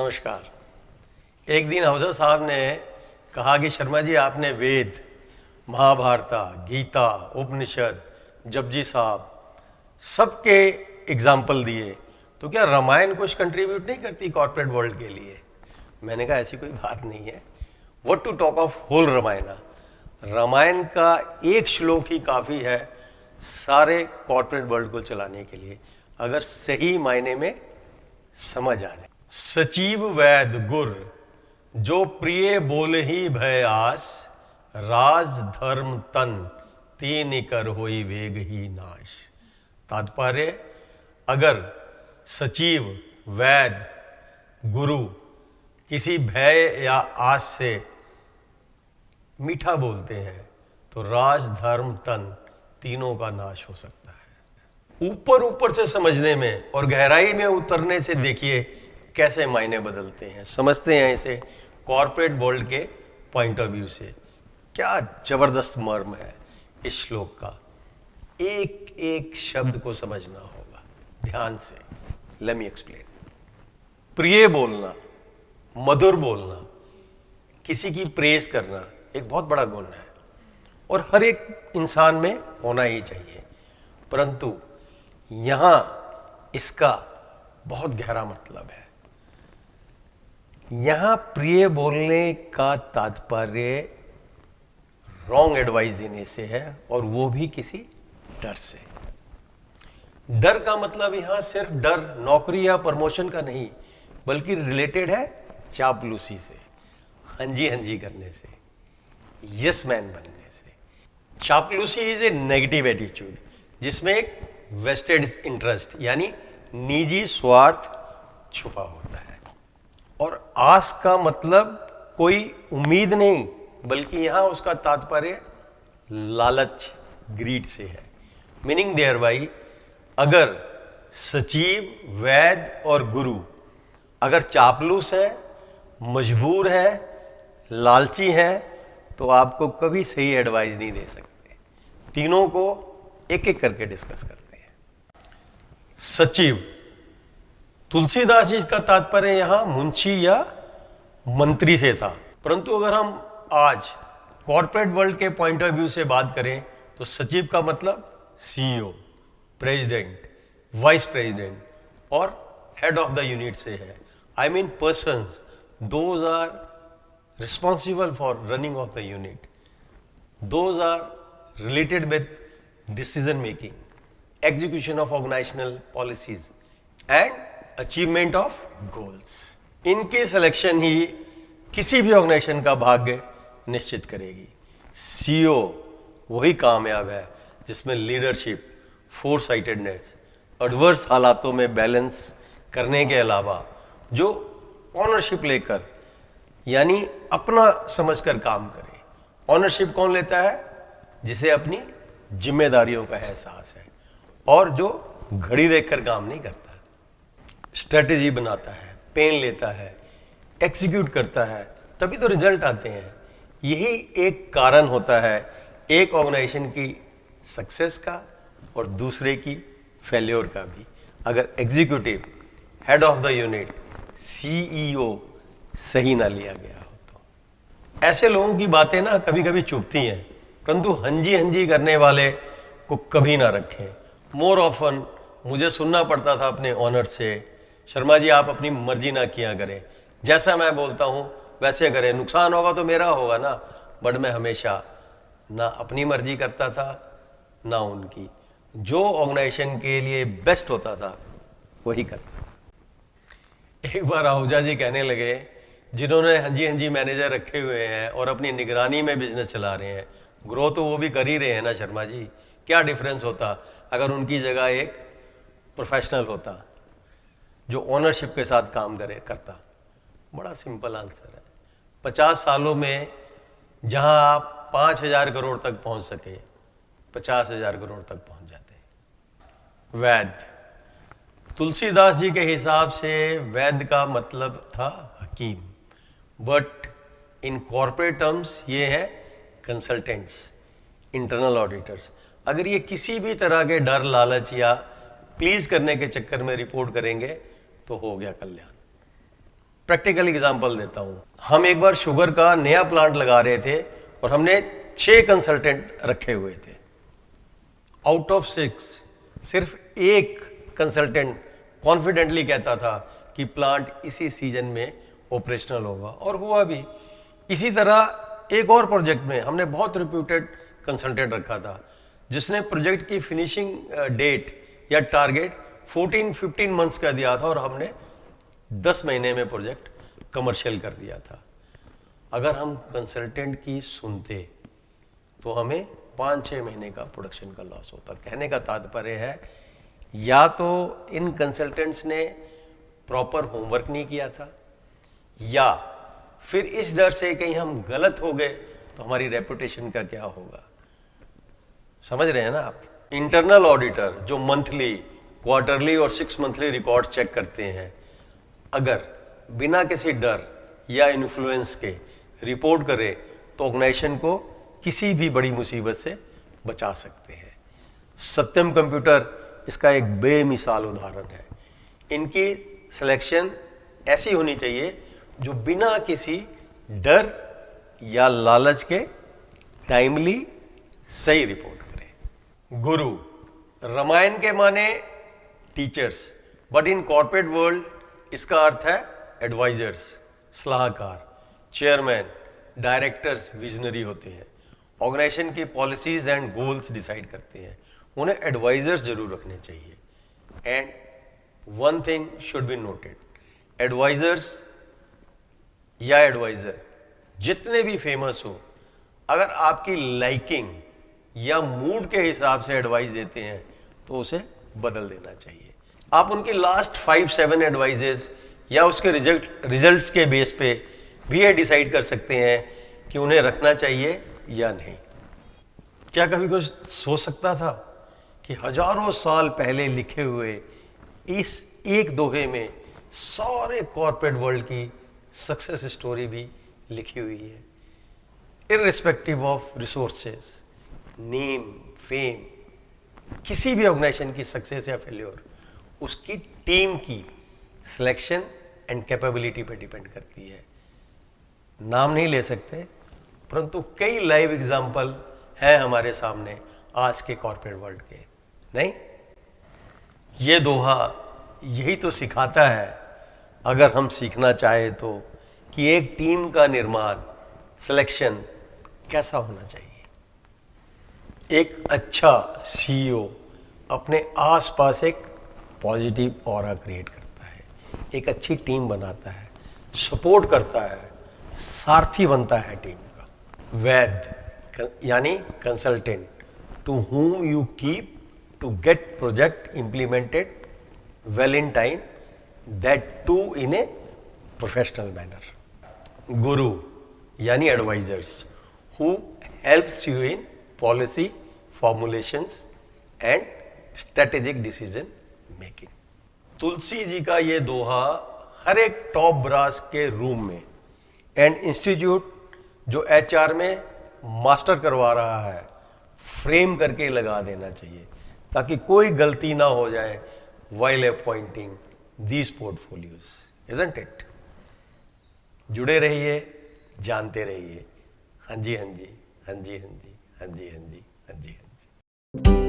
नमस्कार। एक दिन अफजल साहब ने कहा कि शर्मा जी आपने वेद, महाभारत, गीता, उपनिषद, जपजी साहब सबके एग्जाम्पल दिए, तो क्या रामायण कुछ कंट्रीब्यूट नहीं करती कॉर्पोरेट वर्ल्ड के लिए? मैंने कहा ऐसी कोई बात नहीं है। What to talk of whole Ramayana. Ramayana का एक श्लोक ही काफ़ी है सारे कॉर्पोरेट वर्ल्ड को चलाने के लिए, अगर सही मायने में समझ आ जाए। सचिव वैद गुर जो प्रिय बोल ही भय आस, राज धर्म तन तीन कर होई वेग ही नाश। तात्पर्य, अगर सचिव, वैद, गुरु किसी भय या आस से मीठा बोलते हैं तो राज धर्म तन तीनों का नाश हो सकता है। ऊपर ऊपर से समझने में और गहराई में उतरने से देखिए कैसे मायने बदलते हैं। समझते हैं इसे कॉर्पोरेट वर्ल्ड के पॉइंट ऑफ व्यू से। क्या जबरदस्त मर्म है इस श्लोक का, एक एक शब्द को समझना होगा ध्यान से। Let me explain. प्रिय बोलना, मधुर बोलना, किसी की प्रेज करना एक बहुत बड़ा गुण है और हर एक इंसान में होना ही चाहिए, परंतु यहां इसका बहुत गहरा मतलब है। यहां प्रिय बोलने का तात्पर्य रॉन्ग एडवाइस देने से है, और वो भी किसी डर से। डर का मतलब यहां सिर्फ डर नौकरी या प्रमोशन का नहीं, बल्कि रिलेटेड है चापलूसी से, हंजी हंजी करने से, यस मैन बनने से। चापलूसी इज ए नेगेटिव एटीट्यूड जिसमें एक वेस्टेड इंटरेस्ट यानी निजी स्वार्थ छुपा होता है। और आस का मतलब कोई उम्मीद नहीं, बल्कि यहां उसका तात्पर्य लालच, ग्रीड से है। मीनिंग देयर बाई, अगर सचिव, वैद और गुरु अगर चापलूस है, मजबूर है, लालची है, तो आपको कभी सही एडवाइस नहीं दे सकते। तीनों को एक एक करके डिस्कस करते हैं। सचिव, तुलसीदास जी का तात्पर्य यहां मुंशी या मंत्री से था, परंतु अगर हम आज कॉर्पोरेट वर्ल्ड के पॉइंट ऑफ व्यू से बात करें तो सचिव का मतलब सीईओ, प्रेसिडेंट, वाइस प्रेसिडेंट और हेड ऑफ द यूनिट से है। I mean persons those are responsible for running of the unit, those are related with decision making, execution of organisational policies and achievement of goals. इनकी selection ही किसी भी organisation का भाग्य निश्चित करेगी। सीईओ वही कामयाब है जिसमें लीडरशिप, फोरसाइटेडनेस, एडवर्स हालातों में बैलेंस करने के अलावा जो ऑनरशिप लेकर यानी अपना समझकर काम करे। ऑनरशिप कौन लेता है? जिसे अपनी जिम्मेदारियों का एहसास है और जो घड़ी देखकर काम नहीं करता, स्ट्रेटेजी बनाता है, पेन लेता है, एग्जीक्यूट करता है, तभी तो रिजल्ट आते हैं। यही एक कारण होता है एक ऑर्गेनाइजेशन की सक्सेस का और दूसरे की फेल्योर का भी। अगर executive, head of the unit, CEO सही ना लिया गया हो तो ऐसे लोगों की बातें ना कभी कभी चुभती हैं, परंतु हंजी हंजी करने वाले को कभी ना रखें। मोर ऑफन मुझे सुनना पड़ता था अपने ऑनर से, शर्मा जी आप अपनी मर्जी ना किया करें, जैसा मैं बोलता हूं वैसे करें, नुकसान होगा तो मेरा होगा ना। बट मैं हमेशा ना अपनी मर्जी करता था ना उनकी, जो ऑर्गेनाइजेशन के लिए बेस्ट होता था वही करता था। एक बार आहूजा जी कहने लगे, जिन्होंने हंजी हंजी मैनेजर रखे हुए हैं और अपनी निगरानी में बिजनेस चला रहे हैं, ग्रो तो वो भी कर ही रहे हैं ना शर्मा जी, क्या डिफरेंस होता अगर उनकी जगह एक प्रोफेशनल होता जो ओनरशिप के साथ काम करता। बड़ा सिंपल आंसर है। 50 सालों में जहां आप 5,000 करोड़ तक पहुंच सके, 50,000 करोड़ तक पहुंच जाते। वैद, तुलसीदास जी के हिसाब से वैद का मतलब था हकीम, बट इन कॉर्पोरेट टर्म्स ये है कंसल्टेंट्स, इंटरनल ऑडिटर्स। अगर ये किसी भी तरह के डर, लालच या प्लीज करने के चक्कर में रिपोर्ट करेंगे तो हो गया कल्याण। प्रैक्टिकल एग्जांपल देता हूं। हम एक बार शुगर का नया प्लांट लगा रहे थे और हमने 6 कंसल्टेंट रखे हुए थे। आउट ऑफ 6 सिर्फ एक कंसल्टेंट कॉन्फिडेंटली कहता था कि प्लांट इसी सीजन में ऑपरेशनल होगा, और हुआ भी। इसी तरह एक और प्रोजेक्ट में हमने बहुत रिप्यूटेड कंसल्टेंट रखा था जिसने प्रोजेक्ट की फिनिशिंग डेट या टारगेट 14-15 मंथ्स का दिया था और हमने 10 महीने में प्रोजेक्ट कमर्शियल कर दिया था। अगर हम कंसल्टेंट की सुनते तो हमें 5-6 महीने का प्रोडक्शन का लॉस होता। कहने का तात्पर्य है या तो इन कंसल्टेंट्स ने प्रॉपर होमवर्क नहीं किया था, या फिर इस डर से कहीं हम गलत हो गए तो हमारी रेपुटेशन का क्या होगा। समझ रहे हैं ना आप? इंटरनल ऑडिटर जो मंथली, क्वार्टरली और 6 मंथली रिकॉर्ड चेक करते हैं, अगर बिना किसी डर या इन्फ्लुएंस के रिपोर्ट करे तो ऑर्गेनाइजेशन को किसी भी बड़ी मुसीबत से बचा सकते हैं। सत्यम कंप्यूटर इसका एक बेमिसाल उदाहरण है। इनकी सिलेक्शन ऐसी होनी चाहिए जो बिना किसी डर या लालच के टाइमली सही रिपोर्ट करे। गुरु रामायण के माने teachers, but in corporate world इसका अर्थ है एडवाइजर्स, सलाहकार। चेयरमैन, डायरेक्टर्स विजनरी होते हैं, ऑर्गेनाइजेशन की पॉलिसीज एंड गोल्स डिसाइड करते हैं। उन्हें एडवाइजर्स जरूर रखने चाहिए। And one thing should be noted, advisers या एडवाइजर जितने भी फेमस हो, अगर आपकी लाइकिंग या मूड के हिसाब से एडवाइस देते हैं तो उसे बदल देना चाहिए। आप उनकी लास्ट 5-7 एडवाइजेस या उसके रिजल्ट्स के बेस पे भी ये डिसाइड कर सकते हैं कि उन्हें रखना चाहिए या नहीं। क्या कभी कुछ सोच सकता था कि हजारों साल पहले लिखे हुए इस एक दोहे में सारे कॉर्पोरेट वर्ल्ड की सक्सेस स्टोरी भी लिखी हुई है। Irrespective of resources, name, fame, किसी भी ऑर्गेनाइजेशन की सक्सेस या फेल्योर उसकी टीम की सिलेक्शन एंड कैपेबिलिटी पे डिपेंड करती है। नाम नहीं ले सकते, परंतु कई लाइव एग्जाम्पल हैं हमारे सामने आज के कॉर्पोरेट वर्ल्ड के। नहीं, ये दोहा यही तो सिखाता है, अगर हम सीखना चाहे तो, कि एक टीम का निर्माण, सिलेक्शन कैसा होना चाहिए। एक अच्छा सीईओ अपने आसपास एक पॉजिटिव ऑरा क्रिएट करता है, एक अच्छी टीम बनाता है, सपोर्ट करता है, सारथी बनता है टीम का। वैद्य यानी consultant, to whom you keep to get project implemented well in time, that too in a professional manner. Guru यानी advisors, who helps you in policy formulations and strategic decision making. Tulsi ji का ये दोहा हर एक top brass के room में and institute जो HR में master करवा रहा है फ्रेम करके लगा देना चाहिए, ताकि कोई गलती ना हो जाए while appointing these portfolios, isn't it? जुड़े रहिए, जानते रहिए। हाँ जी, हाँ जी, हाँ जी, हाँ जी, हाँ जी, हाँ जी, हाँ जी, हाँ जी।